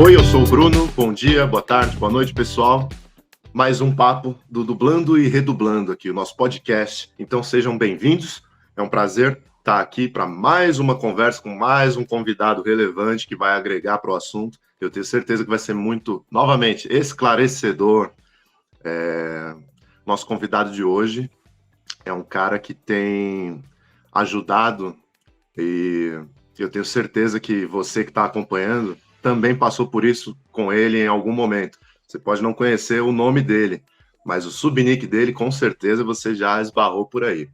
Oi, eu sou o Bruno, bom dia, boa tarde, boa noite, pessoal. Mais um papo do Dublando e Redublando aqui, o nosso podcast. Então sejam bem-vindos, é um prazer estar aqui para mais uma conversa com mais um convidado relevante que vai agregar para o assunto. Eu tenho certeza que vai ser muito, novamente, esclarecedor. Nosso convidado de hoje é um cara que tem ajudado e eu tenho certeza que você que está acompanhando também passou por isso com ele em algum momento. Você pode não conhecer o nome dele, mas o subnick dele, com certeza, você já esbarrou por aí.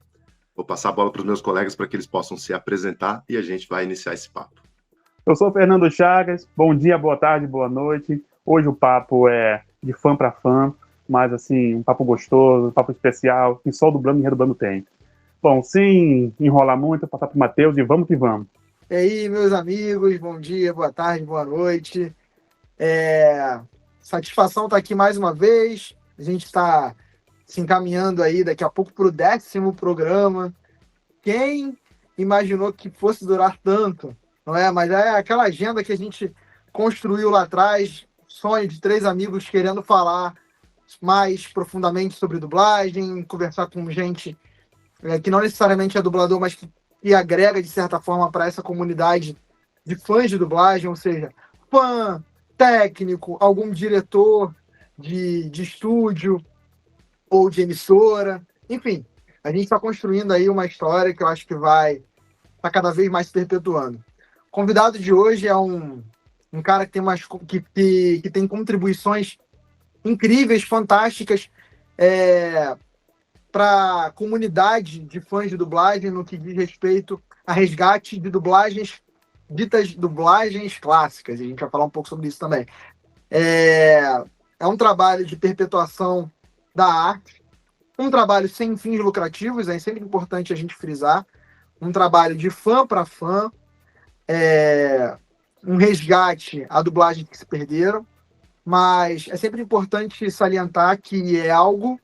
Vou passar a bola para os meus colegas para que eles possam se apresentar e a gente vai iniciar esse papo. Eu sou o Fernando Chagas, bom dia, boa tarde, boa noite. Hoje o papo é de fã para fã, mas assim, um papo gostoso, um papo especial, que só o Dublando e Redublando tem. Bom, sem enrolar muito, eu vou passar para o Matheus e vamos que vamos. E aí, meus amigos, bom dia, boa tarde, boa noite. Satisfação estar aqui mais uma vez. A gente está se encaminhando aí daqui a pouco para o 10º programa. Quem imaginou que fosse durar tanto, não é? Mas é aquela agenda que a gente construiu lá atrás, sonho de 3 amigos querendo falar mais profundamente sobre dublagem, conversar com gente que não necessariamente é dublador, mas que agrega, de certa forma, para essa comunidade de fãs de dublagem, ou seja, fã, técnico, algum diretor de estúdio ou de emissora. Enfim, a gente está construindo aí uma história que eu acho que vai estar cada vez mais se perpetuando. O convidado de hoje é um cara que tem contribuições incríveis, fantásticas, para a comunidade de fãs de dublagem no que diz respeito a resgate de dublagens, ditas dublagens clássicas. A gente vai falar um pouco sobre isso também. É um trabalho de perpetuação da arte, um trabalho sem fins lucrativos, é sempre importante a gente frisar, um trabalho de fã para fã, um resgate a dublagens que se perderam, mas é sempre importante salientar que é algo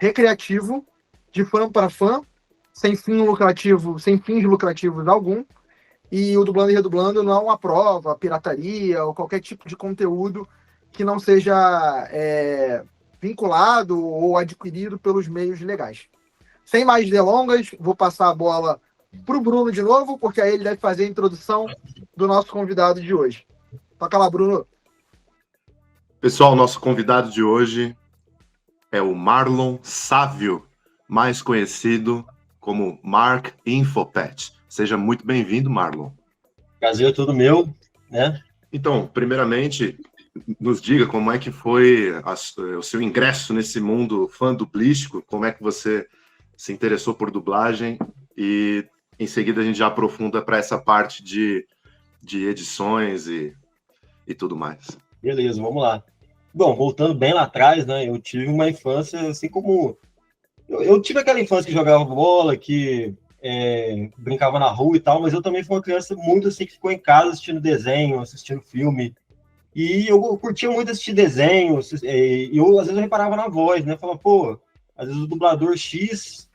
recreativo, de fã para fã, sem fins lucrativos algum, e o Dublando e Redublando não aprova pirataria ou qualquer tipo de conteúdo que não seja vinculado ou adquirido pelos meios legais. Sem mais delongas, vou passar a bola para o Bruno de novo, porque aí ele deve fazer a introdução do nosso convidado de hoje. Toca lá, Bruno. Pessoal, nosso convidado de hoje é o Marlon Sávio, mais conhecido como Mark Infopet. Seja muito bem-vindo, Marlon. Prazer é todo meu, né? Então, primeiramente, nos diga como é que foi o seu ingresso nesse mundo fã dublístico, como é que você se interessou por dublagem e em seguida a gente já aprofunda para essa parte de edições e tudo mais. Beleza, vamos lá. Bom, voltando bem lá atrás, né? Eu tive uma infância assim como... Eu tive aquela infância que jogava bola, que brincava na rua e tal, mas eu também fui uma criança muito assim que ficou em casa assistindo desenho, assistindo filme. E eu curtia muito assistir desenho, e às vezes eu reparava na voz, né? Falava, pô, às vezes o dublador X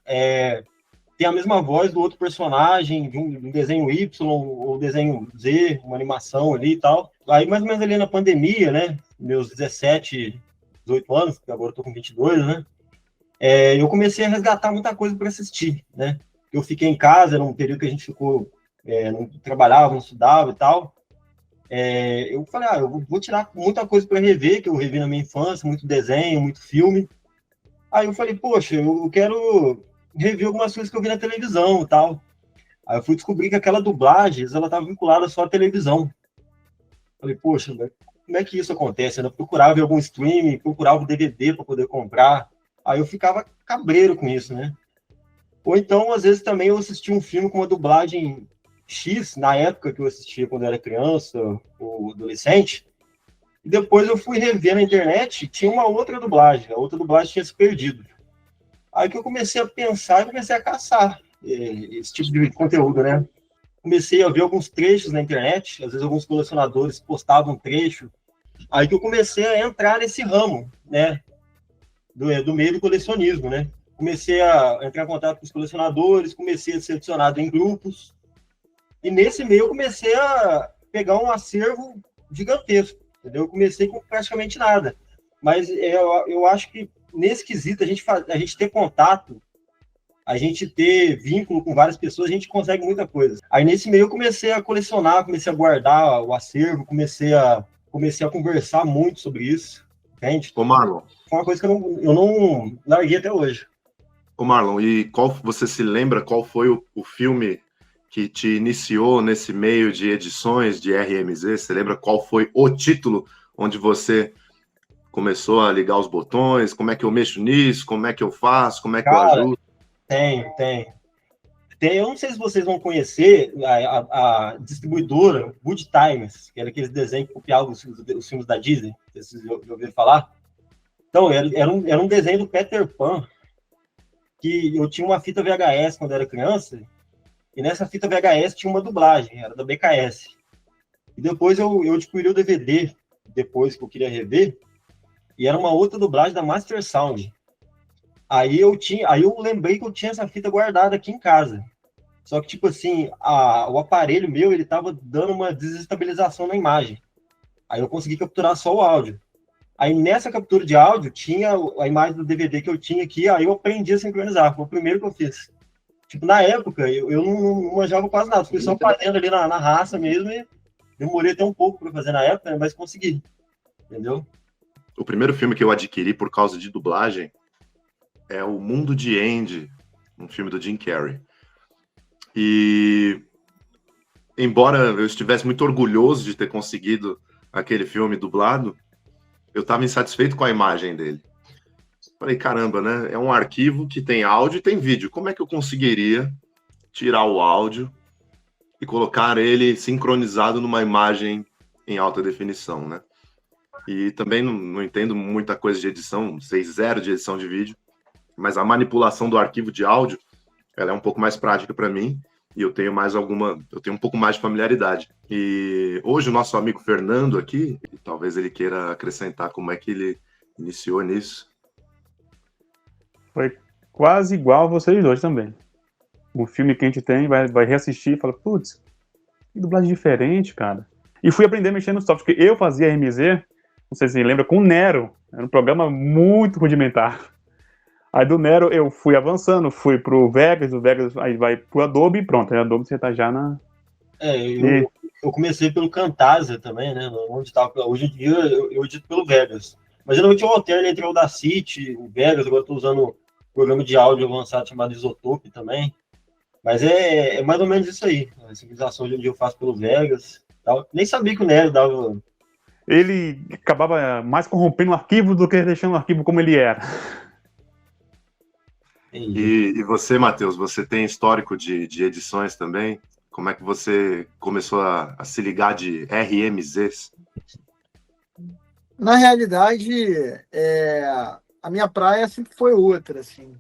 tem a mesma voz do outro personagem, de um desenho Y ou desenho Z, uma animação ali e tal. Aí, mais ou menos ali na pandemia, né? Meus 17, 18 anos, porque agora eu tô com 22, né? Eu comecei a resgatar muita coisa para assistir, né? Eu fiquei em casa, era um período que a gente ficou, não trabalhava, não estudava e tal. Eu falei, eu vou tirar muita coisa para rever, que eu revi na minha infância, muito desenho, muito filme. Aí eu falei, poxa, eu quero rever algumas coisas que eu vi na televisão e tal. Aí eu fui descobrir que aquela dublagem, ela estava vinculada só à televisão. Falei, poxa, como é que isso acontece? Eu procurava em algum streaming, procurava o DVD para poder comprar. Aí eu ficava cabreiro com isso, né? Ou então, às vezes, também eu assistia um filme com uma dublagem X, na época que eu assistia quando eu era criança ou adolescente, e depois eu fui rever na internet, tinha uma outra dublagem, a outra dublagem tinha se perdido. Aí que eu comecei a pensar e comecei a caçar esse tipo de conteúdo, né? Comecei a ver alguns trechos na internet, às vezes alguns colecionadores postavam um trecho, aí que eu comecei a entrar nesse ramo, né? Do meio do colecionismo, né? Comecei a entrar em contato com os colecionadores, comecei a ser adicionado em grupos, e nesse meio eu comecei a pegar um acervo gigantesco. entendeu? Eu comecei com praticamente nada. Mas eu acho que nesse quesito, a gente ter contato, a gente ter vínculo com várias pessoas, a gente consegue muita coisa. Aí nesse meio eu comecei a colecionar, comecei a guardar o acervo, comecei a conversar muito sobre isso, entende? Ô, Marlon. Foi uma coisa que eu não larguei até hoje. Ô, Marlon, e você se lembra qual foi o filme que te iniciou nesse meio de edições de RMZ? Você lembra qual foi o título onde você começou a ligar os botões? Como é que eu mexo nisso? Como é que eu faço? Como é que eu ajudo? Tem. Eu não sei se vocês vão conhecer a distribuidora Good Times, que era aqueles desenhos que copiavam os filmes da Disney. Vocês já ouviram falar? Então, era um desenho do Peter Pan, que eu tinha uma fita VHS quando era criança, e nessa fita VHS tinha uma dublagem, era da BKS. E depois eu adquiri o DVD, depois que eu queria rever, e era uma outra dublagem da Master Sound. Aí eu lembrei que eu tinha essa fita guardada aqui em casa. Só que, tipo assim, o aparelho meu, ele tava dando uma desestabilização na imagem. Aí eu consegui capturar só o áudio. Aí nessa captura de áudio, tinha a imagem do DVD que eu tinha aqui, aí eu aprendi a sincronizar. Foi o primeiro que eu fiz. Tipo, na época, eu não manjava quase nada. Fui só fazendo ali na raça mesmo e demorei até um pouco para fazer na época, mas consegui. Entendeu? O primeiro filme que eu adquiri por causa de dublagem é O Mundo de Andy, um filme do Jim Carrey. E, embora eu estivesse muito orgulhoso de ter conseguido aquele filme dublado, eu estava insatisfeito com a imagem dele. Falei, caramba, né? É um arquivo que tem áudio e tem vídeo. Como é que eu conseguiria tirar o áudio e colocar ele sincronizado numa imagem em alta definição, né? E também não entendo muita coisa de edição, sei zero de edição de vídeo, mas a manipulação do arquivo de áudio, ela é um pouco mais prática para mim e eu tenho um pouco mais de familiaridade. E hoje o nosso amigo Fernando aqui, talvez ele queira acrescentar como é que ele iniciou nisso. Foi quase igual a vocês dois também. O filme que a gente tem, vai reassistir e fala, putz, que dublagem diferente, cara. E fui aprender a mexer no software, porque eu fazia RMZ, não sei se você lembra, com o Nero. Era um programa muito rudimentar. Aí do Nero eu fui avançando, fui pro Vegas, do Vegas aí vai pro Adobe e pronto. Aí Adobe você tá já na... Eu comecei pelo Camtasia também, né? Onde tá, hoje em dia eu edito pelo Vegas. Mas geralmente eu alterno entre o Audacity, o Vegas, agora eu tô usando um programa de áudio avançado chamado Isotope também. Mas é mais ou menos isso aí. A civilização hoje em dia eu faço pelo Vegas. Tal. Nem sabia que o Nero dava... Ele acabava mais corrompendo o arquivo do que deixando o arquivo como ele era. E você, Matheus, você tem histórico de edições também? Como é que você começou a se ligar de RMZs? Na realidade, a minha praia sempre foi outra, assim.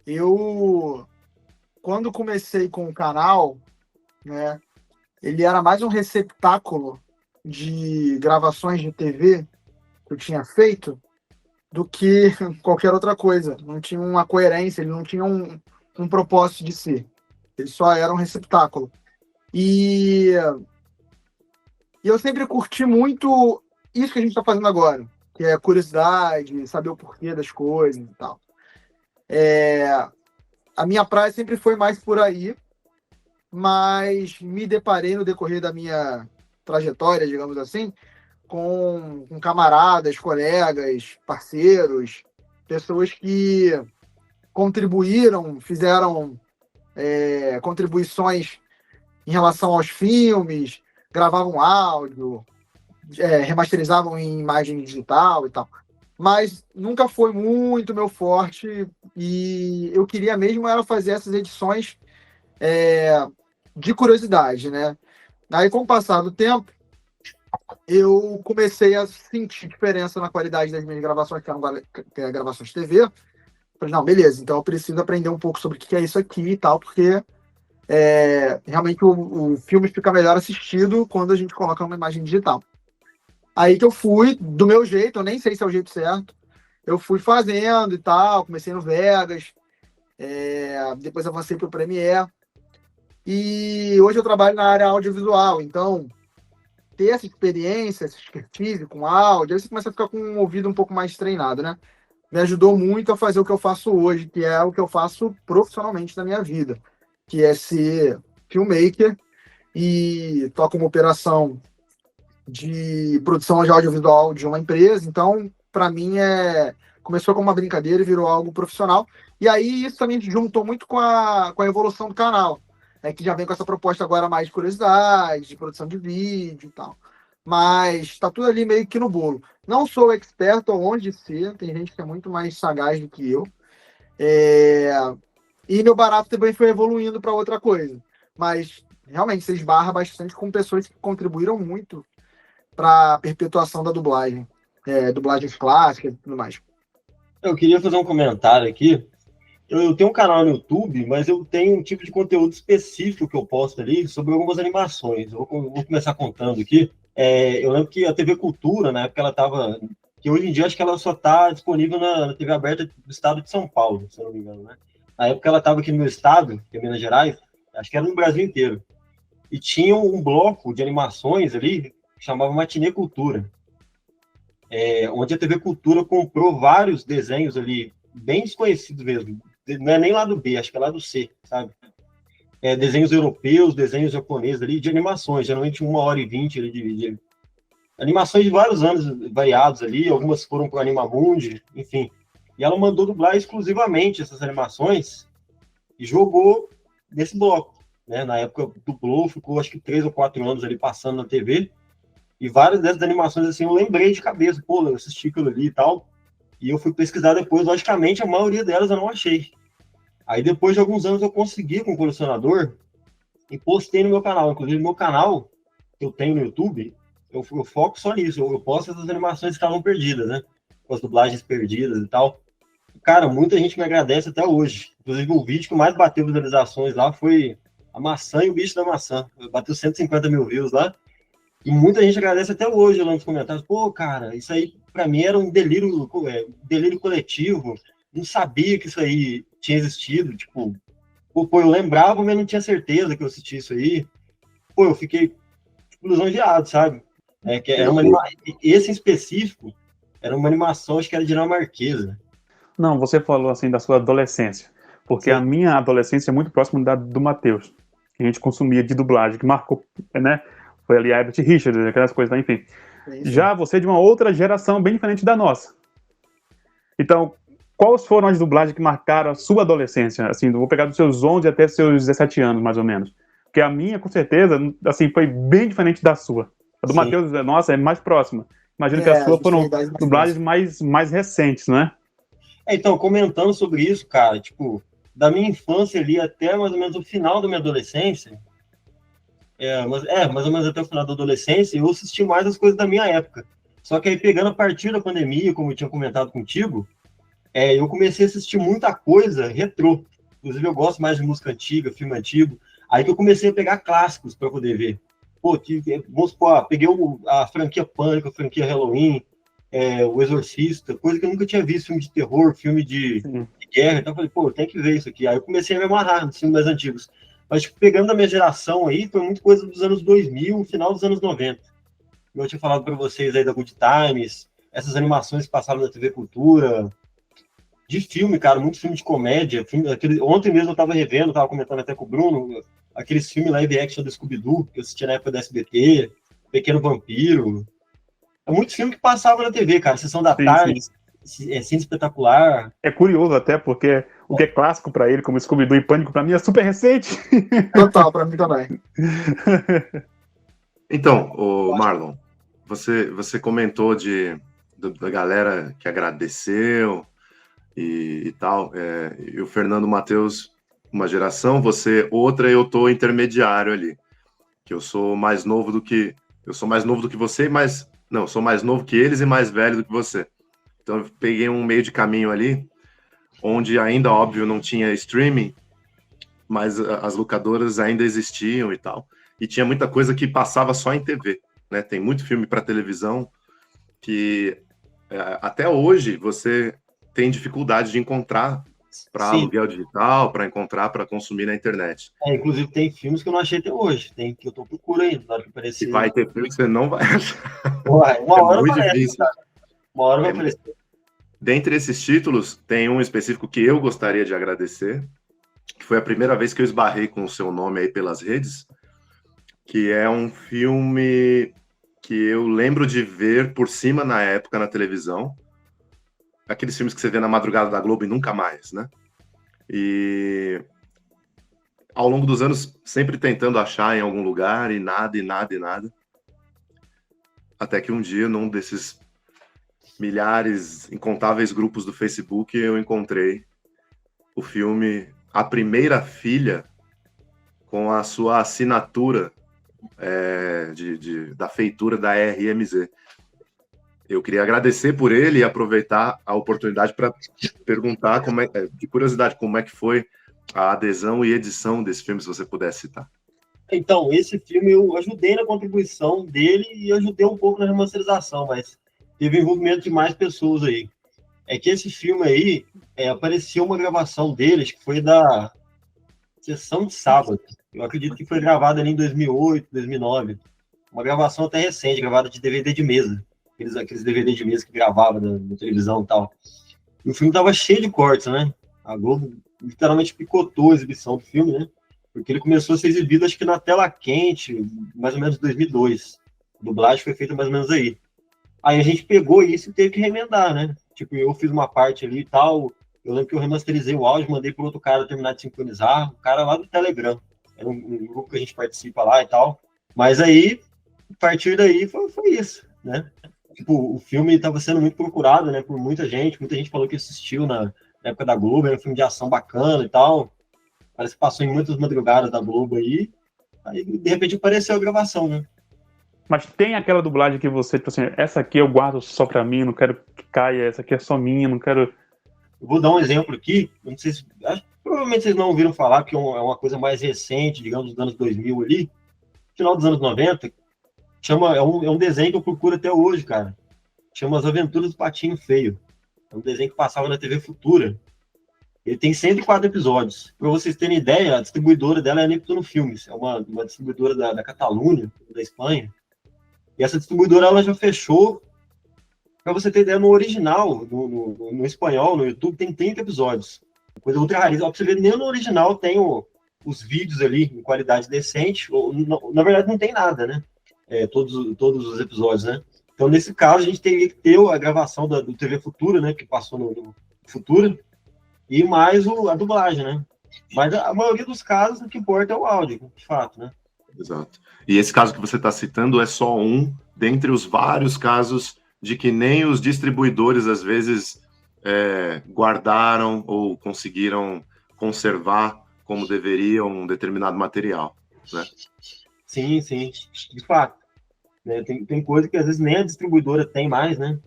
Eu, quando comecei com o canal, né, ele era mais um receptáculo de gravações de TV que eu tinha feito do que qualquer outra coisa. Não tinha uma coerência, ele não tinha um propósito de ser. Ele só era um receptáculo. E eu sempre curti muito isso que a gente está fazendo agora, que é curiosidade, saber o porquê das coisas e tal. A minha praia sempre foi mais por aí, mas me deparei no decorrer da minha trajetória, digamos assim, com camaradas, colegas, parceiros, pessoas que contribuíram, fizeram contribuições em relação aos filmes, gravavam áudio, remasterizavam em imagem digital e tal. Mas nunca foi muito meu forte e eu queria mesmo era fazer essas edições de curiosidade, né? Aí, com o passar do tempo, eu comecei a sentir diferença na qualidade das minhas gravações, que eram gravações de TV. Falei, não, beleza, então eu preciso aprender um pouco sobre o que é isso aqui e tal, porque realmente o filme fica melhor assistido quando a gente coloca uma imagem digital. Aí que eu fui, do meu jeito, eu nem sei se é o jeito certo, eu fui fazendo e tal, comecei no Vegas, depois avancei para o Premiere, e hoje eu trabalho na área audiovisual, então ter essa experiência, essa expertise com áudio, aí você começa a ficar com um ouvido um pouco mais treinado, né? Me ajudou muito a fazer o que eu faço hoje, que é o que eu faço profissionalmente na minha vida, que é ser filmmaker e toco como operação de produção de audiovisual de uma empresa. Então, para mim, começou como uma brincadeira e virou algo profissional. E aí, isso também juntou muito com a evolução do canal, que já vem com essa proposta agora mais de curiosidade, de produção de vídeo e tal. Mas está tudo ali meio que no bolo. Não sou expert, estou longe de ser, tem gente que é muito mais sagaz do que eu. E meu barato também foi evoluindo para outra coisa. Mas, realmente, você esbarra bastante com pessoas que contribuíram muito para a perpetuação da dublagem. Dublagens clássicas e tudo mais. Eu queria fazer um comentário aqui. Eu tenho um canal no YouTube, mas eu tenho um tipo de conteúdo específico que eu posto ali sobre algumas animações. Eu vou começar contando aqui. Eu lembro que a TV Cultura, na época, ela estava... Que hoje em dia, acho que ela só está disponível na TV aberta do estado de São Paulo, se eu não me engano, né? Na época, ela estava aqui no meu estado, que é Minas Gerais, acho que era no Brasil inteiro. E tinha um bloco de animações ali, que chamava Matinê Cultura. Onde a TV Cultura comprou vários desenhos ali, bem desconhecidos mesmo. Não é nem lá do B, acho que é lá do C, sabe? Desenhos europeus, desenhos japoneses ali, de animações, geralmente 1h20 ali de animações de vários anos variados ali, algumas foram para o Animamundi, enfim. E ela mandou dublar exclusivamente essas animações e jogou nesse bloco, né? Na época dublou, ficou acho que 3 ou 4 anos ali passando na TV, e várias dessas animações, assim, eu lembrei de cabeça, pô, eu assisti aquilo ali e tal, e eu fui pesquisar depois, logicamente, a maioria delas eu não achei. Aí, depois de alguns anos, eu consegui com o colecionador e postei no meu canal. Inclusive, meu canal, que eu tenho no YouTube, eu foco só nisso. Eu posto essas animações que estavam perdidas, né? Com as dublagens perdidas e tal. Cara, muita gente me agradece até hoje. Inclusive, o vídeo que mais bateu visualizações lá foi a maçã e o bicho da maçã. Bateu 150 mil views lá. E muita gente agradece até hoje lá nos comentários. Pô, cara, isso aí pra mim era um delírio coletivo. Não sabia que isso aí tinha existido. Tipo, pô, eu lembrava, mas não tinha certeza que eu assisti isso aí. Pô, eu fiquei tipo, lisonjeado, sabe? Esse em específico era uma animação, acho que era dinamarquesa. Não, você falou assim da sua adolescência, porque Sim. A minha adolescência é muito próxima da do Matheus, que a gente consumia de dublagem, que marcou, né? Foi ali a Herbert Richards, aquelas coisas, né? Enfim. Já você é de uma outra geração bem diferente da nossa. Então, quais foram as dublagens que marcaram a sua adolescência? Assim, vou pegar dos seus 11 até seus 17 anos, mais ou menos. Porque a minha, com certeza, assim, foi bem diferente da sua. A do Sim. Matheus, nossa, é mais próxima. Imagino que a sua foram dublagens mais recentes, não é? Então, comentando sobre isso, cara, tipo, da minha infância ali até mais ou menos o final da minha adolescência, mais ou menos até o final da adolescência, eu assisti mais as coisas da minha época. Só que aí, pegando a partir da pandemia, como eu tinha comentado contigo, eu comecei a assistir muita coisa retrô. Inclusive, eu gosto mais de música antiga, filme antigo. Aí que eu comecei a pegar clássicos para poder ver. Pô, vamos supor, peguei a franquia Pânico, a franquia Halloween, O Exorcista, coisa que eu nunca tinha visto, filme de terror, filme de guerra. Então eu falei, pô, tem que ver isso aqui. Aí eu comecei a me amarrar nos filmes mais antigos. Mas, tipo, pegando da minha geração aí, foi muito coisa dos anos 2000, final dos anos 90. Eu tinha falado para vocês aí da Good Times, essas animações que passaram na TV Cultura, de filme, cara, muito filme de comédia. Ontem mesmo eu tava revendo, tava comentando até com o Bruno, aqueles filmes live action do Scooby-Doo, que eu assisti na época da SBT, Pequeno Vampiro. É muito filme que passava na TV, cara. Sessão da Tarde, Cine Espetacular. É curioso até, porque o que é clássico pra ele, como Scooby-Doo e Pânico, pra mim é super recente. Total, pra mim também. Então, Marlon, você comentou da galera que agradeceu e tal. E o Fernando Matheus, uma geração, você outra, eu tô intermediário ali. Que eu sou mais novo do que você, mas não, eu sou mais novo que eles e mais velho do que você. Então eu peguei um meio de caminho ali, onde ainda, óbvio, não tinha streaming, mas as locadoras ainda existiam e tal. E tinha muita coisa que passava só em TV, né? Tem muito filme para televisão que até hoje você tem dificuldade de encontrar para aluguel digital, para encontrar, para consumir na internet. Inclusive tem filmes que eu não achei até hoje, tem que eu tô procurando na hora que aparecer. E vai ter filme que você não vai achar. Uma hora muito vai difícil. Uma hora vai aparecer. Dentre esses títulos, tem um específico que eu gostaria de agradecer, que foi a primeira vez que eu esbarrei com o seu nome aí pelas redes, que é um filme que eu lembro de ver por cima na época na televisão, aqueles filmes que você vê na madrugada da Globo e nunca mais, né? E ao longo dos anos, sempre tentando achar em algum lugar, e nada, e nada, e nada. Até que um dia, num desses milhares, incontáveis grupos do Facebook, eu encontrei o filme A Primeira Filha, com a sua assinatura da feitura da RMZ. Eu queria agradecer por ele e aproveitar a oportunidade para perguntar, de curiosidade, como é que foi a adesão e edição desse filme, se você pudesse citar. Então, esse filme eu ajudei na contribuição dele e ajudei um pouco na remasterização, mas teve envolvimento de mais pessoas aí. É que esse filme aí, apareceu uma gravação deles, que foi da Sessão de Sábado. Eu acredito que foi gravada ali em 2008, 2009. Uma gravação até recente, gravada de DVD de mesa. Aqueles DVD de mesa que gravava na televisão e tal. E o filme tava cheio de cortes, né? A Globo literalmente picotou a exibição do filme, né? Porque ele começou a ser exibido, acho que na tela quente, mais ou menos em 2002. A dublagem foi feita mais ou menos aí. Aí a gente pegou isso e teve que remendar, né? Tipo, eu fiz uma parte ali e tal. Eu lembro que eu remasterizei o áudio, mandei para outro cara terminar de sincronizar. O cara lá do Telegram. Era um grupo que a gente participa lá e tal. Mas aí, a partir daí, foi isso, né? Tipo, o filme estava sendo muito procurado, né? Por muita gente. Muita gente falou que assistiu na época da Globo. Era um filme de ação bacana e tal. Parece que passou em muitas madrugadas da Globo aí. Aí, de repente, apareceu a gravação, né? Mas tem aquela dublagem que você, tipo assim, essa aqui eu guardo só pra mim, não quero que caia, essa aqui é só minha, não quero... Eu vou dar um exemplo aqui, eu não sei se... provavelmente vocês não ouviram falar, porque é uma coisa mais recente, digamos, dos anos 2000 ali, final dos anos 90, é um desenho que eu procuro até hoje, cara. Chama As Aventuras do Patinho Feio. É um desenho que passava na TV Futura. Ele tem 104 episódios. Para vocês terem ideia, a distribuidora dela é a Neptuno Filmes, é uma distribuidora da Catalunha, da Espanha. E essa distribuidora ela já fechou. Para você ter ideia, no original, no espanhol, no YouTube, tem 30 episódios. Coisa ultra raríssima. Pra você ver, nem no original tem os vídeos ali em qualidade decente. Na verdade, não tem nada, né? Todos os episódios, né? Então, nesse caso, a gente teria que ter a gravação do TV Futura, né? Que passou no Futura. E mais a dublagem, né? Mas a maioria dos casos, o que importa é o áudio, de fato, né? Exato. E esse caso que você está citando é só um dentre os vários casos de que nem os distribuidores, às vezes, guardaram ou conseguiram conservar como deveriam um determinado material, né? Sim, de fato. Né? Tem coisa que, às vezes, nem a distribuidora tem mais, né?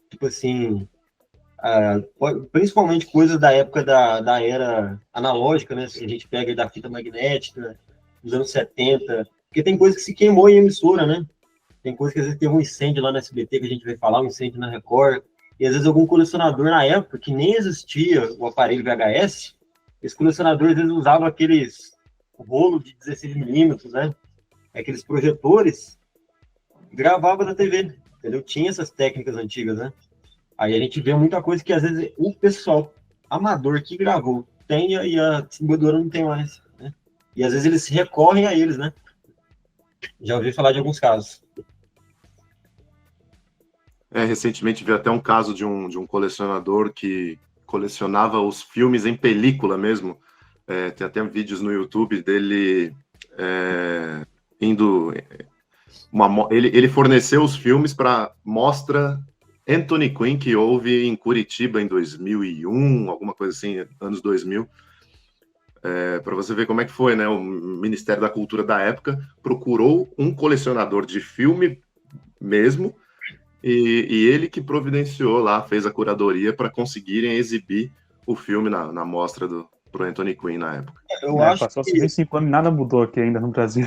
Tipo assim... principalmente coisas da época da era analógica, né? Se a gente pega da fita magnética, dos anos 70, porque tem coisa que se queimou em emissora, né? Tem coisa que às vezes teve um incêndio lá na SBT, que a gente vai falar, um incêndio na Record, e às vezes algum colecionador na época, que nem existia o aparelho VHS, esse colecionador às vezes usava aqueles rolo de 16mm, né? Aqueles projetores, gravava da TV, entendeu? Tinha essas técnicas antigas, né? Aí a gente vê muita coisa que às vezes o pessoal amador que gravou tem e a distribuidora não tem mais, né? E às vezes eles recorrem a eles, né? Já ouvi falar de alguns casos. Recentemente vi até um caso de um colecionador que colecionava os filmes em película mesmo. Tem até vídeos no YouTube dele indo... Ele forneceu os filmes para mostra Anthony Quinn, que houve em Curitiba em 2001, alguma coisa assim, anos 2000. Para você ver como é que foi, né? O Ministério da Cultura da época procurou um colecionador de filme mesmo, e ele que providenciou lá, fez a curadoria para conseguirem exibir o filme na mostra pro Anthony Quinn na época. Eu acho passou 5 anos e nada mudou aqui ainda no Brasil.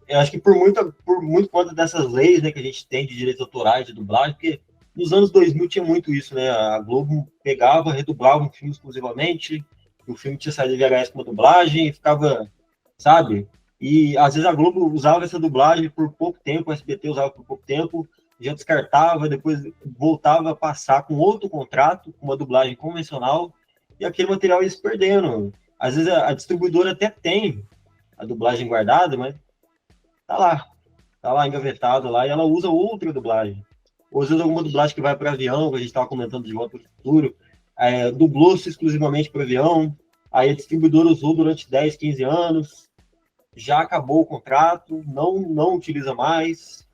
Eu acho que por muito conta dessas leis, né, que a gente tem de direitos autorais, de dublagem, porque nos anos 2000 tinha muito isso, né? A Globo pegava, redublava um filme exclusivamente, o filme tinha saído de VHS com uma dublagem, e ficava, sabe? E às vezes a Globo usava essa dublagem por pouco tempo, o SBT usava por pouco tempo, já descartava, depois voltava a passar com outro contrato, com uma dublagem convencional, e aquele material ia se perdendo. Às vezes a distribuidora até tem a dublagem guardada, mas tá lá engavetado lá, e ela usa outra dublagem. Ou às vezes alguma dublagem que vai para avião, que a gente estava comentando de Volta para o Futuro, dublou-se exclusivamente para avião, aí a distribuidora usou durante 10, 15 anos, já acabou o contrato, não utiliza mais.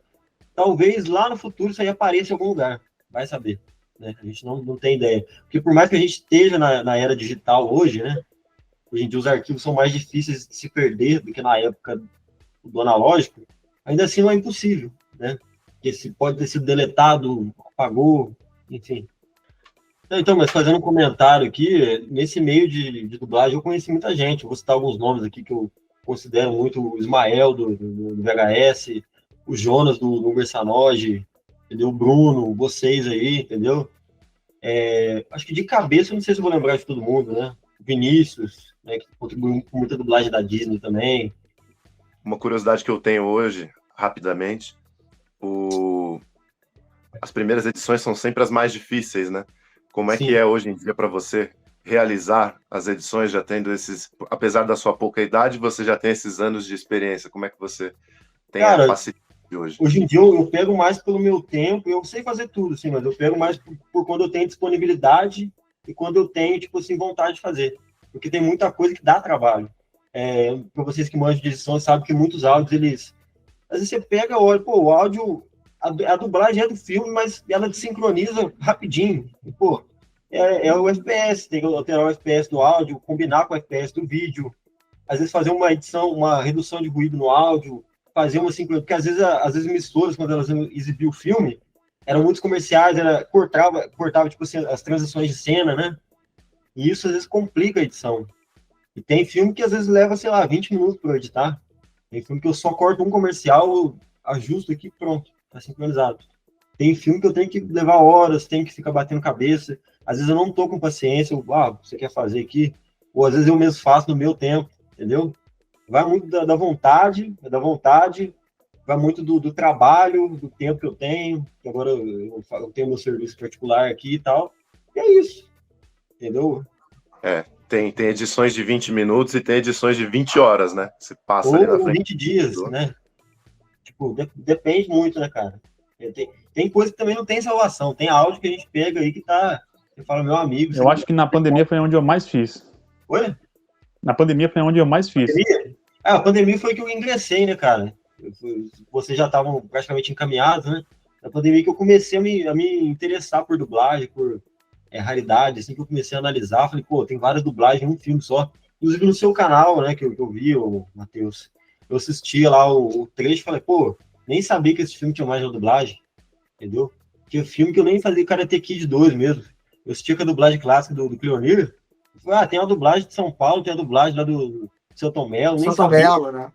Talvez lá no futuro isso aí apareça em algum lugar, vai saber. Né? A gente não tem ideia. Porque por mais que a gente esteja na era digital hoje, né? Hoje em dia os arquivos são mais difíceis de se perder do que na época do analógico, ainda assim não é impossível, né? Porque se pode ter sido deletado, apagou, enfim. Então, mas fazendo um comentário aqui, nesse meio de dublagem eu conheci muita gente, vou citar alguns nomes aqui que eu considero muito: o Ismael do VHS, o Jonas do Bersanoge, entendeu? O Bruno, vocês aí, entendeu? Acho que de cabeça eu não sei se eu vou lembrar de todo mundo, né? O Vinícius, né, que contribuiu com muita dublagem da Disney também. Uma curiosidade que eu tenho hoje, rapidamente, as primeiras edições são sempre as mais difíceis, né? Como é Sim. que é hoje em dia para você realizar as edições, já tendo apesar da sua pouca idade, você já tem esses anos de experiência? Como é que você tem a facilidade hoje? Hoje em dia eu pego mais pelo meu tempo, eu sei fazer tudo, assim, mas eu pego mais por quando eu tenho disponibilidade e quando eu tenho, tipo assim, vontade de fazer. Porque tem muita coisa que dá trabalho. Para vocês que manjam de edição, sabem que muitos áudios, às vezes você pega, olha, pô, o áudio, a dublagem é do filme, mas ela desincroniza rapidinho. E, pô, é o FPS, tem que alterar o FPS do áudio, combinar com o FPS do vídeo, às vezes fazer uma edição, uma redução de ruído no áudio, fazer uma sincronização, porque às vezes emissoras, quando elas exibiam o filme, eram muitos comerciais, cortava tipo assim, as transições de cena, né? E isso às vezes complica a edição. E tem filme que às vezes leva, sei lá, 20 minutos para editar. Tem filme que eu só corto um comercial, ajusto aqui, pronto, tá sincronizado. Tem filme que eu tenho que levar horas, tenho que ficar batendo cabeça. Às vezes eu não tô com paciência, você quer fazer aqui? Ou às vezes eu mesmo faço no meu tempo, entendeu? Vai muito da vontade, vai muito do trabalho, do tempo que eu tenho, que agora eu tenho meu serviço particular aqui e tal. E é isso, entendeu? Tem edições de 20 minutos e tem edições de 20 horas, né? Você passa Ou ali na frente. 20 dias, né? Tipo, depende muito, né, cara? Tem coisa que também não tem salvação. Tem áudio que a gente pega aí que tá... Você fala, meu amigo... Eu acho que na pandemia foi onde eu mais fiz. Oi? Na pandemia foi onde eu mais fiz. A pandemia foi que eu ingressei, né, cara? Vocês já estavam praticamente encaminhados, né? Na pandemia que eu comecei a me interessar por dublagem, por raridade, assim, que eu comecei a analisar. Falei, pô, tem várias dublagens em um filme só. Inclusive no seu canal, né, que eu vi, Matheus. Eu assistia lá o trecho e falei, pô, nem sabia que esse filme tinha mais de uma dublagem, entendeu? Tinha filme que eu nem fazia Karate Kid 2 mesmo. Eu assistia com a dublagem clássica do Cleonir. Tem a dublagem de São Paulo, tem a dublagem lá do Selton Mello, nem Selton sabia. Mello, né?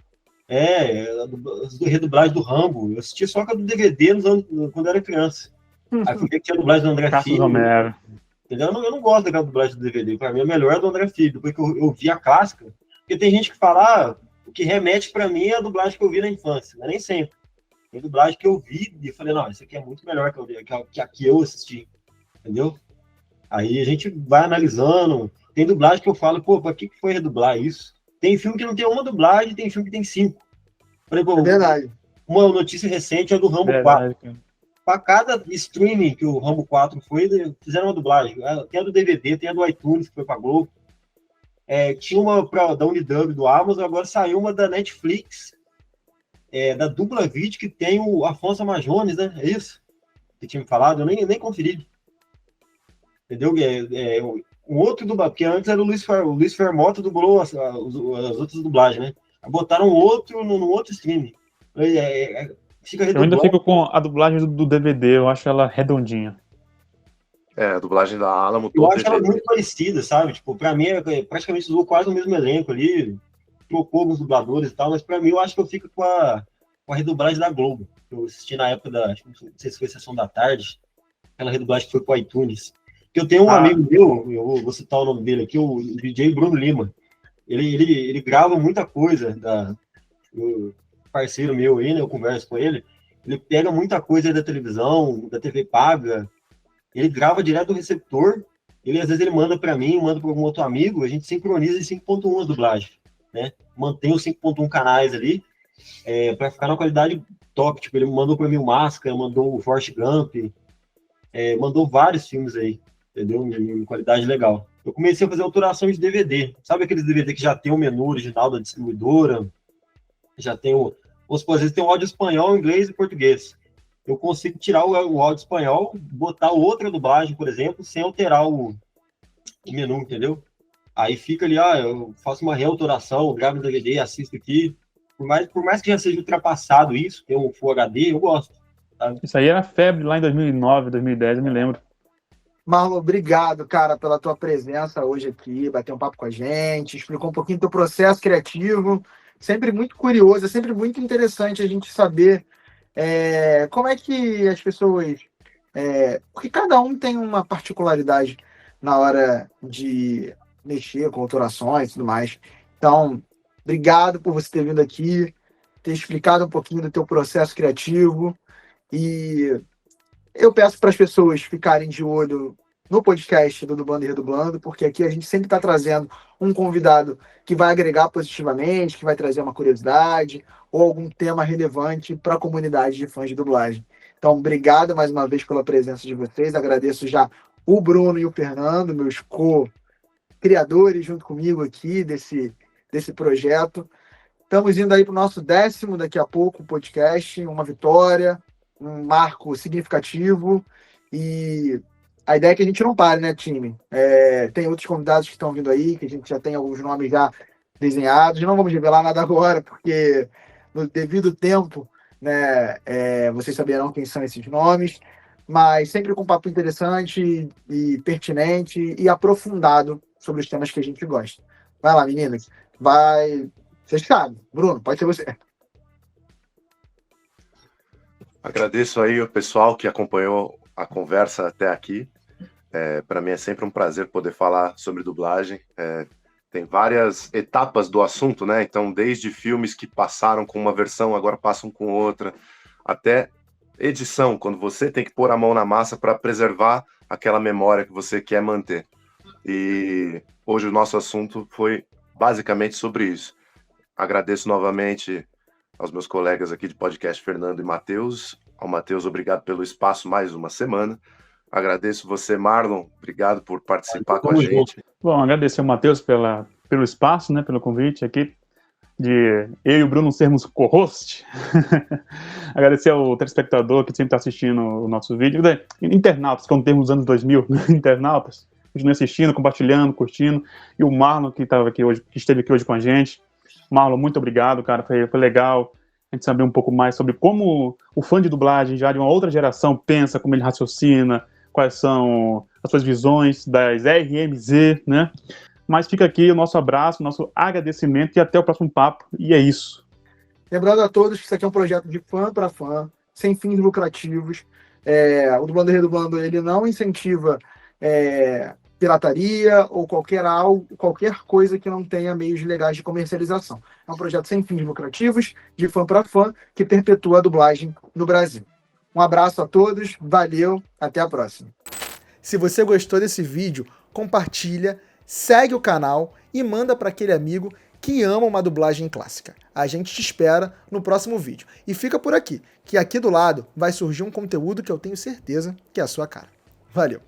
A redublagem do Rambo. Eu assistia só com a do DVD quando eu era criança. Aí fui ver que tinha a dublagem do André Cassius Filho. Romero. Entendeu? Eu não gosto daquela dublagem do DVD. Pra mim, a melhor é a do André Filho. Depois que eu vi a clássica. Porque tem gente que fala, o que remete pra mim é a dublagem que eu vi na infância. Mas nem sempre. Tem dublagem que eu vi e falei, não, isso aqui é muito melhor que a que eu assisti. Entendeu? Aí a gente vai analisando. Tem dublagem que eu falo, pô, pra que foi redublar isso? Tem filme que não tem uma dublagem, tem filme que tem 5. Falei, pô, Verdade. Uma notícia recente é do Rambo 4. Para cada streaming que o Rambo 4 foi, fizeram uma dublagem. Tem a do DVD, tem a do iTunes, que foi para Globo. Tinha uma da Unidub, do Amazon, agora saiu uma da Netflix, da Dupla Vídeo, que tem o Afonso Amajones, né? É isso? Que tinha me falado, eu nem conferi. Entendeu? Um outro dublagem, porque antes era o Luiz Fermota dublou as outras dublagens, né? Botaram outro no outro streaming. Eu ainda fico com a dublagem do DVD, eu acho ela redondinha. A dublagem da Alamo. Eu acho ela muito parecida, sabe? Tipo, pra mim, praticamente usou quase o mesmo elenco ali, trocou alguns dubladores e tal, mas pra mim eu acho que eu fico com a redublagem da Globo. Eu assisti na época não sei se foi Sessão da Tarde, aquela redublagem que foi pro iTunes. Que eu tenho um amigo meu, eu vou citar o nome dele aqui, o DJ Bruno Lima. Ele grava muita coisa, o parceiro meu aí, né, eu converso com ele, ele pega muita coisa da televisão, da TV paga, ele grava direto do receptor, às vezes ele manda para mim, manda para algum outro amigo, a gente sincroniza em 5.1 a dublagem, né? Mantém os 5.1 canais ali, para ficar na qualidade top. Tipo, ele mandou para mim o Máscara, mandou o Forrest Gump, mandou vários filmes aí, entendeu? Em qualidade legal. Eu comecei a fazer autoração de DVD. Sabe aqueles DVD que já tem o menu original da distribuidora? Já tem às vezes tem o áudio espanhol, inglês e português. Eu consigo tirar o áudio espanhol, botar outra dublagem, por exemplo, sem alterar o menu, entendeu? Aí fica ali, eu faço uma reautoração, gravo no DVD, assisto aqui. Por mais que já seja ultrapassado isso, tem um Full HD, eu gosto. Sabe? Isso aí era febre lá em 2009, 2010, eu me lembro. Marlon, obrigado, cara, pela tua presença hoje aqui, bater um papo com a gente, explicou um pouquinho do teu processo criativo. Sempre muito curioso, é sempre muito interessante a gente saber como é que as pessoas... porque cada um tem uma particularidade na hora de mexer com autorações e tudo mais. Então, obrigado por você ter vindo aqui, ter explicado um pouquinho do teu processo criativo. E eu peço para as pessoas ficarem de olho no podcast do Dublando e Redublando, porque aqui a gente sempre está trazendo um convidado que vai agregar positivamente, que vai trazer uma curiosidade ou algum tema relevante para a comunidade de fãs de dublagem. Então, obrigado mais uma vez pela presença de vocês. Agradeço já o Bruno e o Fernando, meus co-criadores, junto comigo aqui desse projeto. Estamos indo aí para o nosso 10º, daqui a pouco, podcast, uma vitória, um marco significativo, e a ideia é que a gente não pare, né, time? Tem outros convidados que estão vindo aí, que a gente já tem alguns nomes já desenhados, não vamos revelar nada agora, porque no devido tempo, né, vocês saberão quem são esses nomes, mas sempre com um papo interessante e pertinente e aprofundado sobre os temas que a gente gosta. Vai lá, meninas. Vocês sabem. Bruno, pode ser você. Agradeço aí o pessoal que acompanhou a conversa até aqui. Para mim é sempre um prazer poder falar sobre dublagem. Tem várias etapas do assunto, né? Então, desde filmes que passaram com uma versão, agora passam com outra, até edição, quando você tem que pôr a mão na massa para preservar aquela memória que você quer manter. E hoje o nosso assunto foi basicamente sobre isso. Agradeço novamente aos meus colegas aqui de podcast, Fernando e Matheus. Ao Matheus, obrigado pelo espaço mais uma semana. Agradeço você, Marlon. Obrigado por participar com a gente. Bom, agradecer ao Matheus pelo espaço, né, pelo convite aqui, de eu e o Bruno sermos co-host. Agradecer ao telespectador que sempre está assistindo o nosso vídeo. Internautas, como temos nos anos 2000, internautas, continue assistindo, compartilhando, curtindo. E o Marlon, que esteve aqui hoje com a gente. Marlon, muito obrigado, cara, foi legal a gente saber um pouco mais sobre como o fã de dublagem já de uma outra geração pensa, como ele raciocina, quais são as suas visões das RMZ, né? Mas fica aqui o nosso abraço, o nosso agradecimento e até o próximo papo, e é isso. Lembrando a todos que isso aqui é um projeto de fã para fã, sem fins lucrativos. O Dublando e Redublando, ele não incentiva pirataria ou qualquer coisa que não tenha meios legais de comercialização. É um projeto sem fins lucrativos, de fã para fã, que perpetua a dublagem no Brasil. Um abraço a todos, valeu, até a próxima. Se você gostou desse vídeo, compartilha, segue o canal e manda para aquele amigo que ama uma dublagem clássica. A gente te espera no próximo vídeo. E fica por aqui, que aqui do lado vai surgir um conteúdo que eu tenho certeza que é a sua cara. Valeu!